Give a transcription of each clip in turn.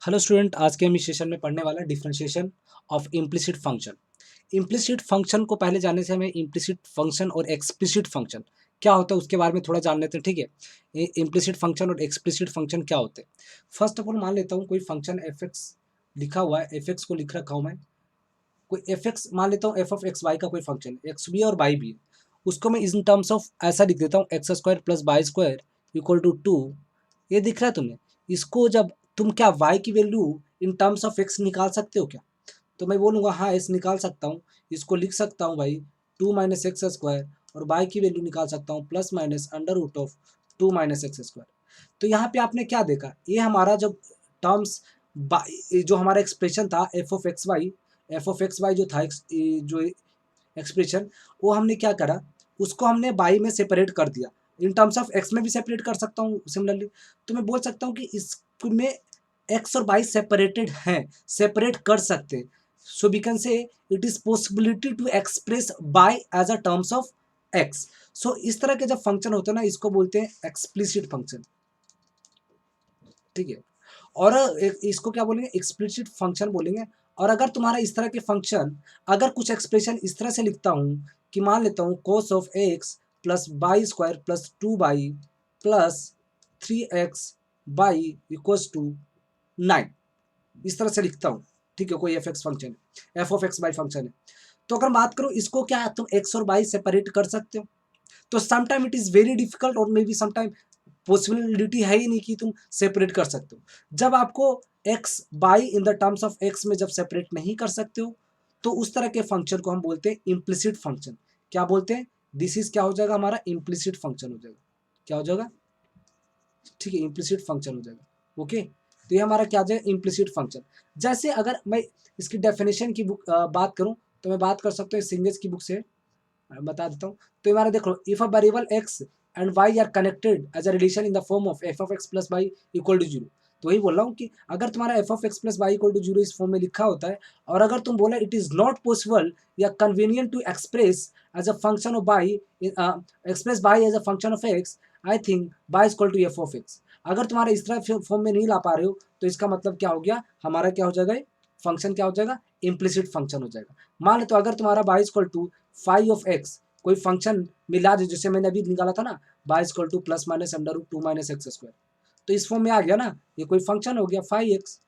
Hello student, आज के हम इस सेशन में पढ़ने वाला differentiation of implicit function. Implicit function को पहले जानने से हमें इम्प्लिसिट फंक्शन और एक्सप्लिसिट फंक्शन क्या होता है उसके बारे में थोड़ा जान लेते हैं। ठीक है, इम्प्लिसिट फंक्शन और एक्सप्लिसिट फंक्शन क्या होते हैं। फर्स्ट ऑफ ऑल मान लेता हूँ कोई फंक्शन एफ एक्स लिखा हुआ है, एफ एक्स को लिख रखा हूँ मैं। कोई एफ एक्स मान लेता हूँ, एफ ऑफ एक्स वाई का कोई फंक्शन एक्स भी है और वाई भी है। उसको मैं इन टर्म्स ऑफ ऐसा लिख देता हूँ, x square plus y square equal to 2। ये दिख रहा है तुम्हें। इसको जब तुम क्या y की value in terms of x निकाल सकते हो क्या? तो मैं बोलूँगा हाँ s निकाल सकता हूँ। इसको लिख सकता हूँ भाई 2 माइनस एक्स स्क्वायर, और y की वैल्यू निकाल सकता हूँ plus minus under root of 2 minus x square. तो यहाँ पे आपने क्या देखा, ये हमारा जब टर्म्स जो हमारा एक्सप्रेशन था एफ ऑफ एक्स वाई जो था जो एक्सप्रेशन, वो हमने क्या करा, उसको हमने बाई में सेपरेट कर दिया। इन टर्म्स ऑफ एक्स में भी सेपरेट कर सकता हूँ सिमिलरली। तो मैं बोल सकता हूँ कि इसमें एक्स और बाई सेपरेटेड हैं, सेपरेट कर सकते हैं। So we can say it is possibility to express by as a terms of x. सो इस तरह के जब फंक्शन होते हैं ना, इसको बोलते हैं एक्सप्लिसिट फंक्शन। ठीक है, और इसको क्या बोलेंगे, एक्सप्लिसिट फंक्शन बोलेंगे। और अगर तुम्हारा इस तरह के फंक्शन, अगर कुछ एक्सप्रेशन इस तरह से लिखता हूँ कि मान लेता हूँ cos of x plus y square plus 2 y plus 3x y equals to 9, इस तरह से लिखता हूँ। ठीक है, कोई एफ एक्स फंक्शन है, f of x y function है। तो अगर बात करो इसको, क्या तुम एक्स और बाई सेपरेट कर सकते हो? तो sometime it is very difficult, और मे बी समटाइम पॉसिबिलिटी है ही नहीं कि तुम सेपरेट कर सकते हो। जब आपको x by in the terms of x में जब सेपरेट नहीं कर सकते हो, तो उस तरह के फंक्शन को हम बोलते हैं इम्प्लिसिट फंक्शन। क्या बोलते हैं? दिस इज क्या हो जाएगा, हमारा इम्प्लिसिट फंक्शन हो जाएगा। क्या हो जाएगा? ठीक है, इम्प्लिसिट फंक्शन हो जाएगा। ओके, तो ये हमारा क्या हो जाएगा, इम्प्लिसिट फंक्शन। जैसे अगर मैं इसकी डेफिनेशन की बुक बात करूं, तो मैं बात कर सकता हूँ सिंगेज की बुक से, बता देता हूँ। तो हमारा देखो, if a variable x and y are connected as a relation in the form of f of x plus y equal to zero. तो वही बोल रहा हूँ कि अगर तुम्हारा f of x plus y equal to zero इस फॉर्म में लिखा होता है, और अगर तुम बोला इट इज नॉट पॉसिबल या convenient to express as a function of y, express by as a function of x, I think y equal to f of x. अगर तुम्हारा इस तरह फॉर्म में नहीं ला पा रहे हो, तो इसका मतलब क्या हो गया, हमारा क्या हो जाएगा, फंक्शन क्या हो जाएगा, इम्प्लिसिट फंक्शन हो जाएगा। मान लो तो अगर तुम्हारा y equal to five of x कोई फंक्शन मिला दे, जैसे मैंने अभी निकाला था ना, y equal to plus minus under root 2 minus x square, तो इस फॉर्म में आ गया ना, ये कोई फंक्शन हो गया 5x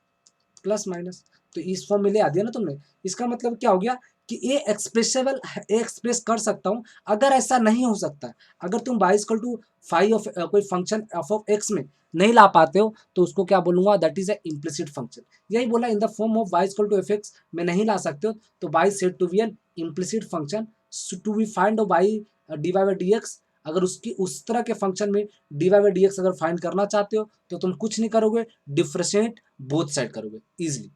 प्लस माइनस। तो इस फॉर्म में ले आ दिया ना तुमने। इसका मतलब क्या हो गया कि ये एक्सप्रेसेबल, एक्सप्रेस कर सकता हूँ। अगर ऐसा नहीं हो सकता, अगर तुम y equal to five of कोई फंक्शन एफ ऑफ एक्स में नहीं ला पाते हो, तो उसको क्या बोलूंगा, that is a implicit function. यही बोला, in the form of y equal to f x में नहीं ला सकते हो, तो y said to be an implicit function to be find of y d y by d x. अगर उसकी उस तरह के फंक्शन में d y by d x अगर फाइंड करना चाहते हो, तो तुम कुछ नहीं करोगे, डिफ्रेंशिएट बोथ साइड करोगे इजीली।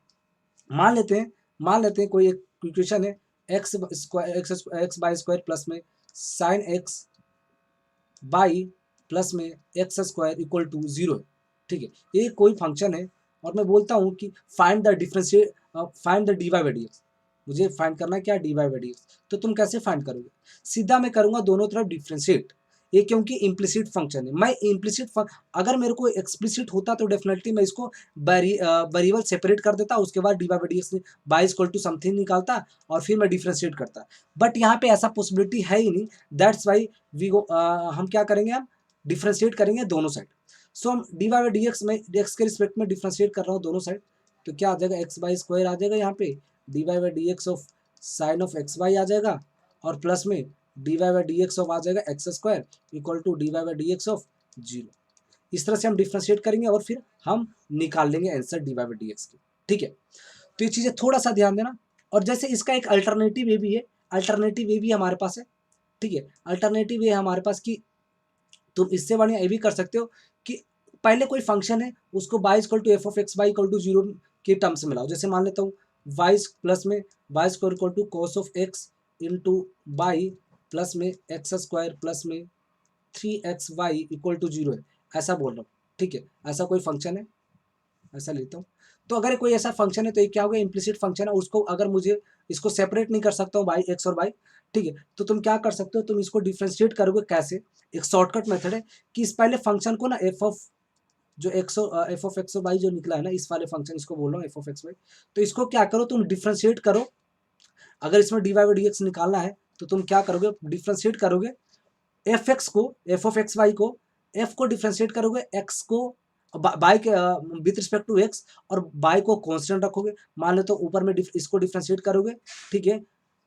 मान लेते हैं कोई एक इक्वेशन है, x square x y square plus में साइन एक्स बाई प्लस में x square equal to zero है। ठीक है, ये कोई फंक्शन है, और मैं बोलता हूँ कि find the differentiate, find the d y by d x. मुझे फाइंड करना है क्या, d y by d x. तो तुम कैसे फाइंड करोगे? सीधा मैं करूँगा दोनों तरफ डिफ्रेंशिएट। ये क्योंकि इम्प्लिसिट फंक्शन है, मैं इम्प्लिसिट, अगर मेरे को एक्सप्लिसिट होता तो डेफिनेटली मैं इसको वेरिएबल सेपरेट कर देता, उसके बाद d y by d x y equal to something निकालता, और फिर मैं डिफ्रेंशिएट करता। बट यहाँ पे ऐसा पॉसिबिलिटी है ही नहीं। दैट्स वाई हम क्या करेंगे, हम डिफ्रेंशिएट करेंगे दोनों साइड। सो हम d y by d x में एक्स के रिस्पेक्ट में डिफ्रेंशिएट कर रहा हूँ दोनों साइड। तो क्या आ जाएगा, एक्स बाई स्क्वायर आ जाएगा यहाँ पे, d y by d x of sine of x y आ जाएगा, और प्लस में d y by d x of आ जाएगा x square equal to d y by d x of zero. इस तरह से हम डिफ्रेंशिएट करेंगे, और फिर हम निकाल लेंगे answer d y by d x की। ठीक है, तो ये चीज़ें थोड़ा सा ध्यान देना। और जैसे इसका एक अल्टरनेटिव वे भी है, अल्टरनेटिव वे भी हमारे पास है। ठीक है, अल्टरनेटिव ये है हमारे पास कि तुम इससे बढ़िया ये भी कर सकते हो कि पहले कोई फंक्शन है, उसको y equal to f of x y equal to zero के टर्म्स में लाओ। जैसे मान लेता हूँ वाई प्लस में y square equal to cos of x into y plus में एक्स स्क्वायर प्लस में 3xy इक्वल टू जीरो है, ऐसा बोल रहा हूँ। ठीक है, ऐसा कोई फंक्शन है, ऐसा लेता हूँ। तो अगर कोई ऐसा फंक्शन है, तो ये क्या होगा, इम्प्लिसिट फंक्शन है। उसको अगर मुझे इसको सेपरेट नहीं कर सकता हूँ बाई एक्स और बाई, ठीक है, तो तुम क्या कर सकते हो, तुम इसको डिफ्रेंशिएट करोगे कैसे। एक शॉर्टकट मेथड है कि इस पहले फंक्शन को ना एफ ऑफ जो एफ ऑफ एक्स वाई जो निकला है ना, इस वाले फंक्शन, इसको बोल रहा हूँ एफ ऑफ एक्स वाई, तो इसको क्या करो तुम डिफ्रेंशिएट करो। अगर इसमें d y by d x निकालना है तो तुम क्या करोगे, डिफ्रेंशिएट करोगे एफ एक्स को, एफ ऑफ एक्स वाई को, एफ को डिफ्रेंशिएट करोगे एक्स को बाई के विथ रिस्पेक्ट टू एक्स, और बाई को कांस्टेंट रखोगे। मान लो तो ऊपर में इसको डिफ्रेंशिएट करोगे, ठीक है,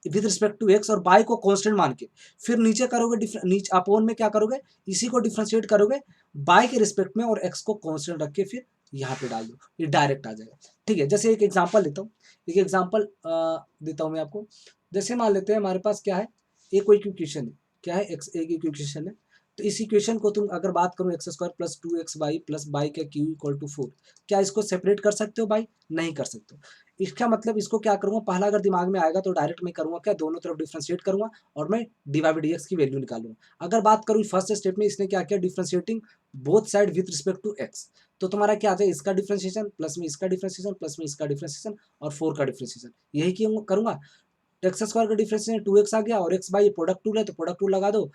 विथ रिस्पेक्ट टू एक्स, और बाई को कांस्टेंट मान के, फिर नीचे करोगे नीचे अपोन में क्या करोगे, इसी को डिफ्रेंशिएट करोगे बाई के रिस्पेक्ट में, और एक्स को कांस्टेंट रख के फिर यहाँ पे डाल दो, ये डायरेक्ट आ जाएगा। ठीक है, जैसे एक एग्जांपल लेता हूँ, एक एग्जांपल देता हूँ मैं आपको। जैसे मान लेते हैं हमारे पास क्या है, एक कोई इक्वेशन है, क्या है, एक्स एक इक्वेशन है, तो इस इक्वेशन को तुम अगर बात करो x square plus 2x y plus y का क्यू इक्वल टू 4, क्या इसको सेपरेट कर सकते हो भाई, नहीं कर सकते हो। इसका मतलब इसको क्या करूंगा, पहला अगर दिमाग में आएगा तो डायरेक्ट मैं करूंगा क्या, दोनों तरफ डिफ्रेंशिएट करूंगा और मैं d y by d x की वैल्यू निकालूंगा। अगर बात करूँ फर्स्ट स्टेप में, इसने क्या किया, differentiating both side with respect to x, तो तुम्हारा क्या आ जाए, इसका डिफ्रेंशिएशन प्लस में इसका डिफ्रेंशिएशन प्लस में इसका डिफ्रेंशिएशन और 4 का डिफ्रेंशिएशन, यही क्यों करूंगा। एक्स स्क्वायर का डिफ्रेंशिएशन 2x आ गया, और एक्स बाई प्रोडक्ट टूल है तो प्रोडक्ट टूल लगा दो।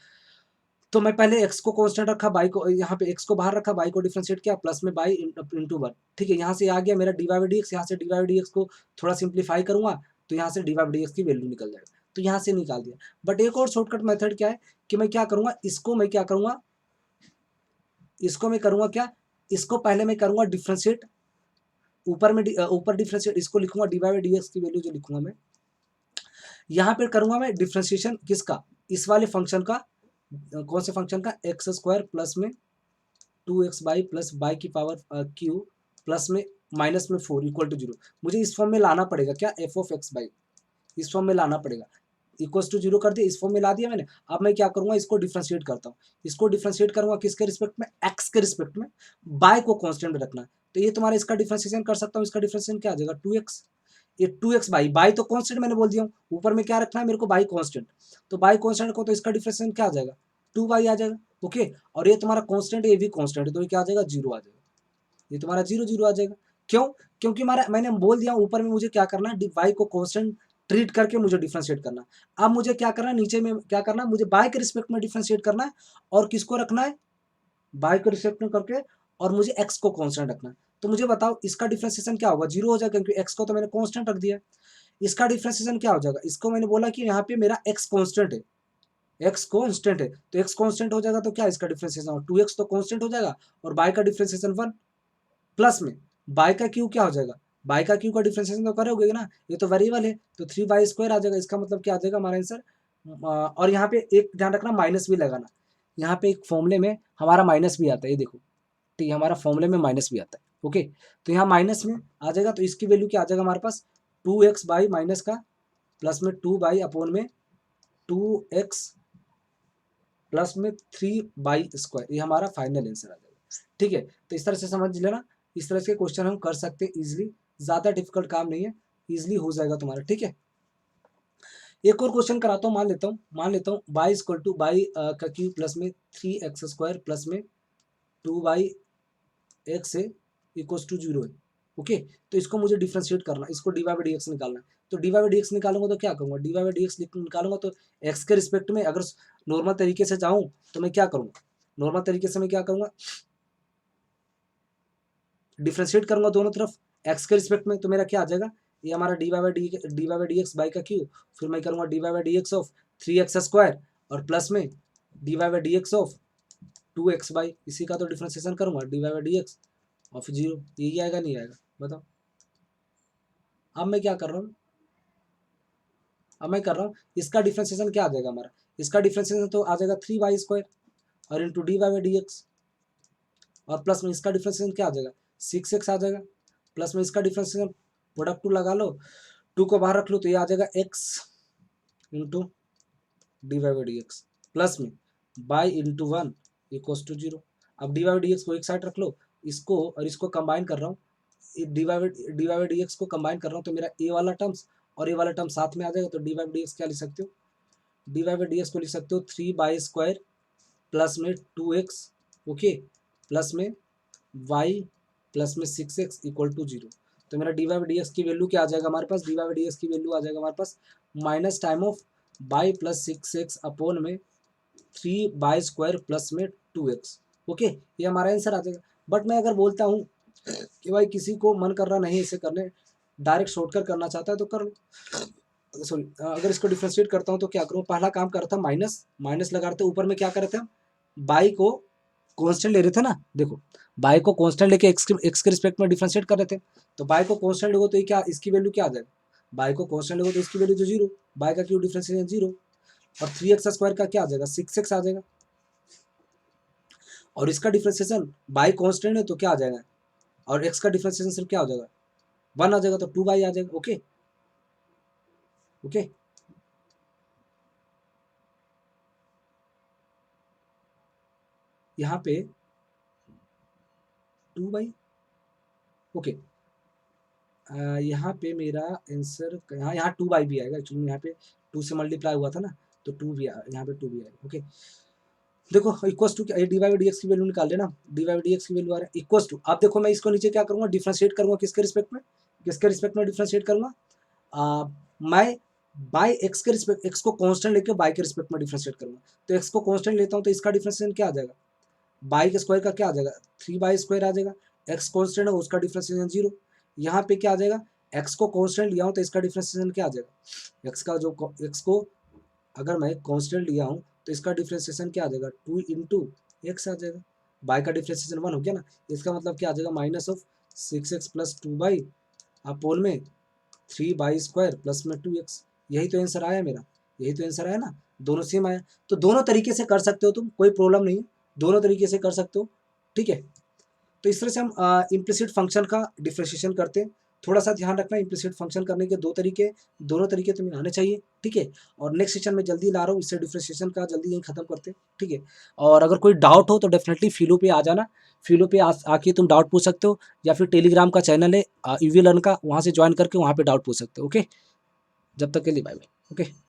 तो मैं पहले x को कांस्टेंट रखा, बाई को यहाँ पे x को बाहर रखा, बाई को डिफरेंशिएट किया, प्लस में बाई इंटू 1, ठीक है, यहाँ से आ गया मेरा d y by d x. यहाँ से d y by d x को थोड़ा सिंप्लीफाई करूंगा तो यहाँ से d y by d x की वैल्यू निकल जाएगा, तो यहाँ से निकाल दिया। बट एक और शॉर्टकट मेथड क्या है कि मैं क्या करूंगा, इसको मैं क्या करूंगा, इसको मैं करूंगा क्या, इसको पहले मैं करूंगा डिफ्रेंशिएट, ऊपर में ऊपर डिफ्रेंशिएट, इसको लिखूंगा d y by d x की वैल्यू जो लिखूंगा मैं, यहाँ पे करूंगा मैं डिफ्रेंशिएशन किसका, इस वाले फंक्शन का, कौन से फंक्शन का, एक्स स्क्वायर प्लस में 2x बाई प्लस बाई की पावर क्यू प्लस में माइनस में 4 इक्वल टू 0। मुझे इस फॉर्म में लाना पड़ेगा क्या, एफ ऑफ एक्स बाई, इस फॉर्म में लाना पड़ेगा, इक्वल्स टू 0 कर दिया, इस फॉर्म में ला दिया मैंने। अब मैं क्या करूंगा, इसको डिफ्रेंशिएट करता हूँ, इसको डिफ्रेंशिएट करूंगा किसके रिस्पेक्ट में, एक्स के रिस्पेक्ट में, बाय को कांस्टेंट में रखना है। तो ये तुम्हारा इसका डिफ्रेंशिएशन कर सकता हूँ, इसका डिफ्रेंशिएशन क्या आ जाएगा 2x, ये 2x बाई, बाई तो कांस्टेंट मैंने बोल दिया हूँ, ऊपर में क्या रखना है मेरे को, बाई कांस्टेंट, तो बाई कांस्टेंट को तो इसका डिफ्रेंशिएशन क्या आ जाएगा 2 बाई आ जाएगा, ओके। और ये तुम्हारा कांस्टेंट है, ये भी कांस्टेंट है, तो ये क्या आ जाएगा 0 आ जाएगा, ये तुम्हारा 0 0 आ जाएगा। क्यों, क्योंकि हमारा मैंने बोल दिया ऊपर में मुझे क्या करना है, बाई को कांस्टेंट ट्रीट करके मुझे डिफरेंशिएट करना। अब मुझे क्या करना है, नीचे में क्या करना है, मुझे बाय के रिस्पेक्ट में डिफरेंशिएट करना है, और किसको रखना है, बाय के रिस्पेक्ट में करके, और मुझे एक्स को कांस्टेंट रखना है। तो मुझे बताओ इसका डिफरेंशिएशन क्या होगा, 0 हो जाएगा, क्योंकि एक्स को तो मैंने कांस्टेंट रख दिया। इसका डिफरेंशिएशन क्या हो जाएगा, इसको मैंने बोला कि यहाँ पे मेरा एक्स कांस्टेंट है, एक्स कांस्टेंट है, तो एक्स कांस्टेंट हो जाएगा, तो क्या इसका डिफरेंशिएशन हो, 2x तो कांस्टेंट हो जाएगा, और बाय का डिफरेंशिएशन 1, प्लस में बाय का क्यू क्या हो जाएगा, बाय का क्यू का डिफरेंशिएशन तो करोगे ना, ये तो वेरिएबल है, तो 3y² आ जाएगा। इसका मतलब क्या आ जाएगा हमारा आंसर। और यहाँ पे एक ध्यान रखना, माइनस भी लगाना, यहाँ पे एक फॉर्मूले में हमारा माइनस भी आता है, ये देखो, ठीक है, हमारा फॉर्मूले में माइनस भी आता है, ओके। तो यहाँ माइनस में आ जाएगा, तो इसकी वैल्यू क्या आ जाएगा हमारे पास, 2x बाई माइनस का प्लस में 2 बाई अपोन में 2x प्लस में 3y², ये हमारा फाइनल आंसर आ जाएगा, ठीक है। तो इस तरह से समझ लेना, इस तरह के क्वेश्चन हम कर सकते हैं इजीली, ज़्यादा डिफिकल्ट काम नहीं है, इजीली हो जाएगा तुम्हारा, ठीक है। एक और क्वेश्चन कराता हूँ, मान लेता हूँ बाई इक्वल टू बाई का क्यू प्लस में 3x² प्लस में 2y(x) है इक्वल्स टू 0 है, ओके। तो इसको मुझे डिफ्रेंशिएट करना, इसको d y by d x निकालना है, तो d y by d x निकालूंगा तो क्या करूँगा, d y by d x निकालूंगा तो एक्स के रिस्पेक्ट में, अगर नॉर्मल तरीके से जाऊँ तो मैं क्या करूँगा, नॉर्मल तरीके से मैं क्या करूँगा, डिफ्रेंशिएट करूंगा दोनों तरफ एक्स के रिस्पेक्ट में, तो मेरा क्या आ जाएगा, ये हमारा d y by d x y का क्यू, फिर मैं करूँगा d y by d x of 3x² और प्लस में d y by d x of 2x y, इसी का तो डिफ्रेंशिएशन करूँगा d y by d x of 0, यही आएगा नहीं आएगा, बताओ। अब मैं क्या कर रहा हूँ, अब मैं कर रहा हूँ इसका डिफ्रेंशिएशन क्या आ जाएगा हमारा, इसका डिफ्रेंशिएशन तो आ जाएगा 3y² और into d y by d x, और प्लस में इसका डिफ्रेंशिएशन क्या आ जाएगा 6x आ जाएगा, प्लस में इसका डिफ्रेंशिएशन प्रोडक्ट 2 लगा लो, 2 को बाहर रख लो तो ये आ जाएगा x into d y by d x plus में बाई इंटू 1 इक्वल्स टू 0। अब d y by d x को एक साइड रख लो, इसको और इसको कंबाइन कर रहा हूँ, d y by d x को कंबाइन कर रहा हूँ, तो मेरा ए वाला टर्म्स और ए वाला टर्म साथ में आ जाएगा, तो d y by d x क्या लिख सकते हो, d y by d x को लिख सकते हो 3y² प्लस में 2x, ओके, प्लस में y प्लस में 6x इक्वल टू 0। तो मेरा d y by d x की वैल्यू क्या आ जाएगा हमारे पास, d y by d x की वैल्यू आ जाएगा हमारे पास minus time of by plus 6x upon में 3y² प्लस में 2x, ओके, ये हमारा आंसर आ जाएगा। बट मैं अगर बोलता हूँ कि भाई किसी को मन कर रहा नहीं इसे करने, डायरेक्ट शॉर्टकट करना चाहता है तो कर लो। सॉरी, अगर इसको डिफ्रेंशिएट करता हूँ तो क्या करूँ, पहला काम कर रहा था माइनस, माइनस लगा रहे थे, ऊपर में क्या कर रहे थे हम, बाई को कांस्टेंट ले रहे थे ना, देखो बाई को कांस्टेंट लेके एक्स के रिस्पेक्ट में डिफरेंशिएट कर रहे थे, तो बाई को कांस्टेंट लोगे तो ये क्या, इसकी वैल्यू क्या आ जाएगा, बाई को कांस्टेंट लोगे तो इसकी वैल्यू तो जीरो, बाई का क्यू डिफरेंशिएशन जीरो, और 3x² का क्या आ जाएगा, 6x आ जाएगा, और इसका डिफरेंशिएशन बाई कांस्टेंट है तो क्या आ जाएगा, और x का डिफरेंशिएशन सिर्फ क्या हो जाएगा, 1 आ जाएगा, तो 2 बाई आ जाएगा। ओके ओके, यहाँ पे 2 बाई, ओके, यहाँ पे मेरा आंसर यहाँ 2 बाई भी आएगा, एक्चुअली यहाँ पे 2 से मल्टीप्लाई हुआ था ना, तो 2 भी यहाँ पे 2 भी आएगा। ओके, देखो इक्वल्स टू क्या, d y by d x की वैल्यू निकाल लेना, d y by d x की वैल्यू आ रहा है इक्वल्स टू, अब देखो मैं इसको नीचे क्या करूँगा, डिफरेंशिएट करूँगा किसके रिस्पेक्ट में, किसके रिस्पेक्ट में डिफरेंशिएट करूँगा, मैं बाई एक्स के रिस्पेक्ट, एक्स को कांस्टेंट लेके बाई के रिस्पेक्ट में डिफरेंशिएट करूँगा, तो एक्स को कांस्टेंट लेता हूँ तो इसका डिफरेंशिएशन क्या आ जाएगा, बाई के स्क्वायर का क्या आ जाएगा, 3 बाई स्क्वायर आ जाएगा, एक्स कांस्टेंट है उसका डिफरेंशिएशन जीरो, यहाँ पे क्या आ जाएगा, एक्स को कांस्टेंट लिया हूँ तो इसका डिफरेंशिएशन क्या आ जाएगा, एक्स का जो एक्स को अगर मैं कांस्टेंट लिया हूँ तो इसका डिफरेंशिएशन क्या आ जाएगा, 2 इंटू एक्स आ जाएगा, बाई का डिफरेंशिएशन 1 हो गया ना, इसका मतलब क्या आ जाएगा, minus of 6x plus 2 by upon में 3 बाई स्क्वायर प्लस में 2x, यही तो आंसर आया मेरा, यही तो आंसर आया ना, दोनों सेम आया, तो दोनों तरीके से कर सकते हो तुम, कोई प्रॉब्लम नहीं है, दोनों तरीके से कर सकते हो, ठीक है। तो इस तरह से हम इम्प्लिसिट फंक्शन का डिफरेंशिएशन करते हैं, थोड़ा सा ध्यान रखना, इम्प्लिसिट फंक्शन करने के दो तरीके, दोनों तरीके तुम्हें आने चाहिए, ठीक है। और नेक्स्ट सेशन में जल्दी ला रहा हूँ, इससे डिफरेंशिएशन का जल्दी यहीं खत्म करते हैं, ठीक है। और अगर कोई डाउट हो तो डेफिनेटली फिलो पे आ जाना, फिलो पे आके तुम डाउट पूछ सकते हो, या फिर टेलीग्राम का चैनल है यूवी लर्न का, वहाँ से ज्वाइन करके वहाँ पे डाउट पूछ सकते हो। ओके, जब तक के लिए बाय बाय। ओके।